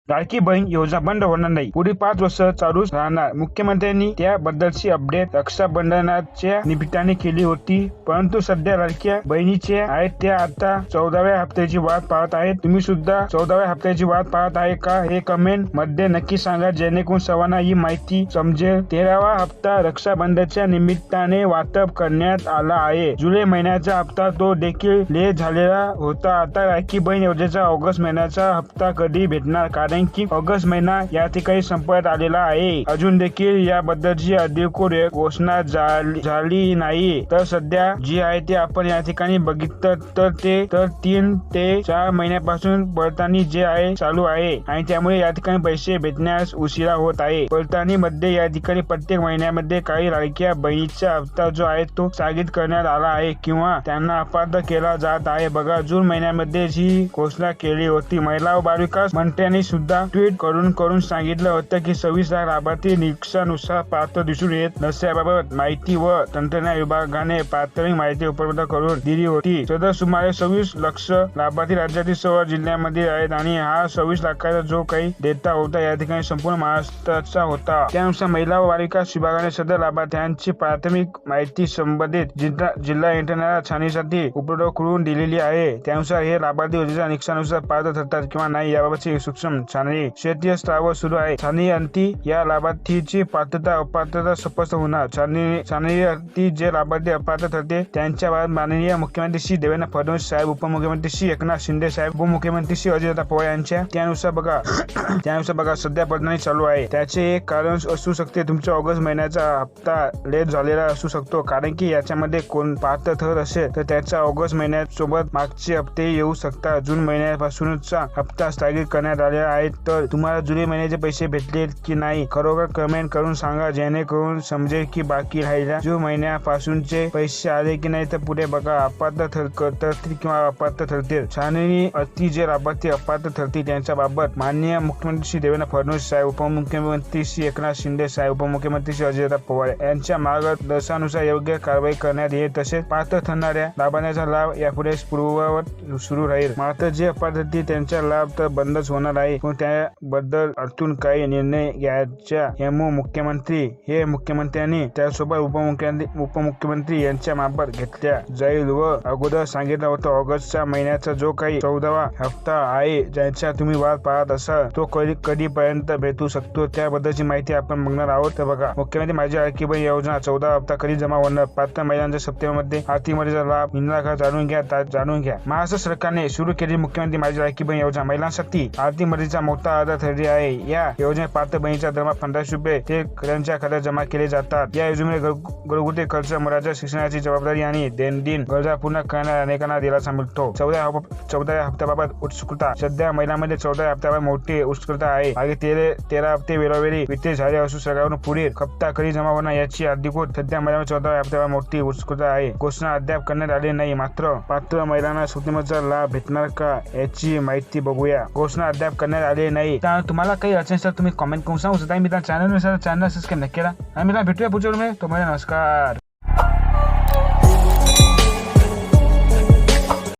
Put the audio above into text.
लाडकी बहीण योजना बंद होणार नाही, पुढील 5 वर्ष चालूच राहणार. मुख्यमंत्र्यांनी त्याबद्दलची अपडेट रक्षाबंधनाच्या निमित्ताने केली होती, परंतु सध्या लाडक्या बहिणीचे आहेत त्या आता 14व्या हप्त्याची वाट पाहत आहेत. तुम्ही सुद्धा 14व्या हप्त्याची वाट पाहत आहे का? हे कमेंट मध्ये नक्की सांगा, जेणेकरून सर्वांना ही माहिती समजेल. 13वा हप्ता रक्षाबंधनाच्या निमित्ताने वाटप करण्यात आला आहे. जुलै महिन्याचा हप्ता तो देखील लेट झालेला होता. आता लाडकी बहीण योजनेचा ऑगस्ट महिन्याचा हप्ता कधी भेटणार? कारण की ऑगस्ट महिना या ठिकाणी संपत आलेला आहे. अजून देखील याबद्दलची अधिकृत घोषणा झाली नाही. तर सध्या जी आहे ते आपण या ठिकाणी बघितलं तर 3 ते 4 महिन्यापासून पडताळणी जे आहे चालू आहे आणि त्यामुळे या ठिकाणी पैसे भेटण्यास उशिरा होत आहे. पडताळणीमध्ये या ठिकाणी प्रत्येक महिन्यामध्ये काही लाडक्या बहिणीचा हप्ता जो आहे तो स्थगित करण्यात आला आहे किंवा त्यांना अपात्र केला जात आहे. बघा, जून महिन्यामध्ये ही घोषणा केली होती. महिला व बालविकास मंत्र्यांनी सुद्धा ट्विट करून सांगितलं होतं की 26 लाख लाभार्थी निकषानुसार पात्र दिसून येत नसल्याबाबत माहिती व तंत्रज्ञान विभागाने प्राथमिक माहिती उपलब्ध करून दिली होती. सदर सुमारे 26 लाख लाभार्थी राज्यातील सर्व जिल्ह्यांमध्ये आहेत आणि हा 26 लाखाचा जो काही डेटा होता या ठिकाणी संपूर्ण महाराष्ट्राचा होता. त्यानुसार महिला व बालविकास विभागाने सदर लाभार्थ्यांची प्राथमिक माहिती संबंधित जिल्हा यंत्रणेला छाननीसाठी उपलब्ध करून दिलेली आहे. त्यानुसार हे लाभार्थी योजनेच्या निकषानुसार पात्र ठरतात किंवा नाही याबाबतची सूक्ष्म छाननी क्षेत्रीय स्तरावर सुरू आहे. छाननी अंती या लाभार्थीची पात्रता अपात्रता स्पष्ट होणार. छाननी अंती जे लाभार्थी अपात्र ठरते त्यांच्या बाबत माननीय मुख्यमंत्री श्री देवेंद्र फडणवीस साहेब, उपमुख्यमंत्री श्री एकनाथ शिंदे साहेब, उपमुख्यमंत्री श्री अजितदादा पवार यांच्या त्यानुसार बघा सध्या पडताळणी चालू आहे. त्याचे एक कारण असू शकते तुमच्या ऑगस्ट महिन्याचा हप्ता लेट झालेला असू शकतो, कारण की याच्यामध्ये कोण पात्र ठरत असेल तर त्याचा ऑगस्ट महिन्यासोबत मागचे हप्ते येऊ शकतात. जून महिन्यापासूनचा हप्ता स्थगित करण्यात आलेला आहे. तर तुम्हाला जुलै महिन्याचे पैसे भेटले की नाही खरोखर कमेंट करून सांगा, जेणेकरून समजेल की बाकी राहिल्या जून महिन्यापासूनचे पैसे आले की नाही. तर पुढे बघा, अपात्र ठरतील किंवा अपात्र ठरतील. छाननी अति जे लाभार्थी अपात्र ठरतील त्यांच्या बाबत माननीय मुख्यमंत्री श्री देवेंद्र फडणवीस साहेब, उपमुख्यमंत्री श्री एकनाथ शिंदे साहेब, उपमुख्यमंत्री श्री अजितदादा पवार यांच्या मार्गदर्शनानुसार योग्य कारवाई करण्यात येईल. तसेच पात्र ठरणाऱ्या लाभार्थ्यांचा लाभ यापुढे पूर्ववत सुरू राहील. मात्र जे अपात्र ठरतील त्यांचा लाभ तर बंदच होणार आहे. पण त्याबद्दल अजून काही निर्णय घ्यायच्या मुख्यमंत्र्यांनी त्यासोबत उपमुख्यमंत्री यांच्या मार्फत घेतल्या जाईल व अगोदर सांगितलं होतं ऑगस्टच्या महिन्याचा जो काही 14वा हप्ता आहे ज्याच्या तुम्ही वाट पाहत असाल तो कधीपर्यंत भेटू शकतो त्याबद्दलची माहिती आपण बघणार आहोत. तर बघा, मुख्यमंत्री माझी लाडकी बहीण योजना 14 हप्ता कधी जमा होणार? पात्र महिलांच्या सप्टेंबरमध्ये आर्थिक मदतीचा लाभ मिळणार का? जाणून घ्या. महाराष्ट्र सरकारने सुरू केलेली मुख्यमंत्री माझी लाडकी बहीण योजना महिलांसाठी आर्थिक मदतीचा मोठा आधार ठरली आहे. या योजनेत पात्र बहिणीचा दरमहा 1500 रुपये ते त्यांच्या खात्यात जमा केले जातात. या योजनेमुळे घरगुती खर्च, मुलाच्या शिक्षणाची जबाबदारी आणि दैनंदिन गरजा पूर्ण करणाऱ्या अनेकांना दिलासा मिळतो. 14व्या हप्त्याबाबत उत्सुकता. सध्या महिलांमध्ये 14व्या हप्त्याबाबत मोठी उत्सुकता आहे. मागे 13 हप्ते वेळोवेळी वितरित झाले असून सरकारकडून पुढील हप्ता कधी जमा होणार याची अधिकृत सध्या महिलांमध्ये 14व्या हप्त्याबाबत मोठी उत्सुकता आहे. घोषणा अद्याप करण्यात आली नाही, मात्र पात्र महिलांना सप्टेंबरचा लाभ भेटणार का याची माहिती बघूया. घोषणा अद्याप करण्यात आली नाही. तर तुम्हाला काही अडचण असेल तुम्ही कमेंट करून सांगू शकता. मी चॅनल सबस्क्राईब नक्की करा आणि भेटूया पुढच्या व्हिडिओमध्ये. तुम्हाला नमस्कार.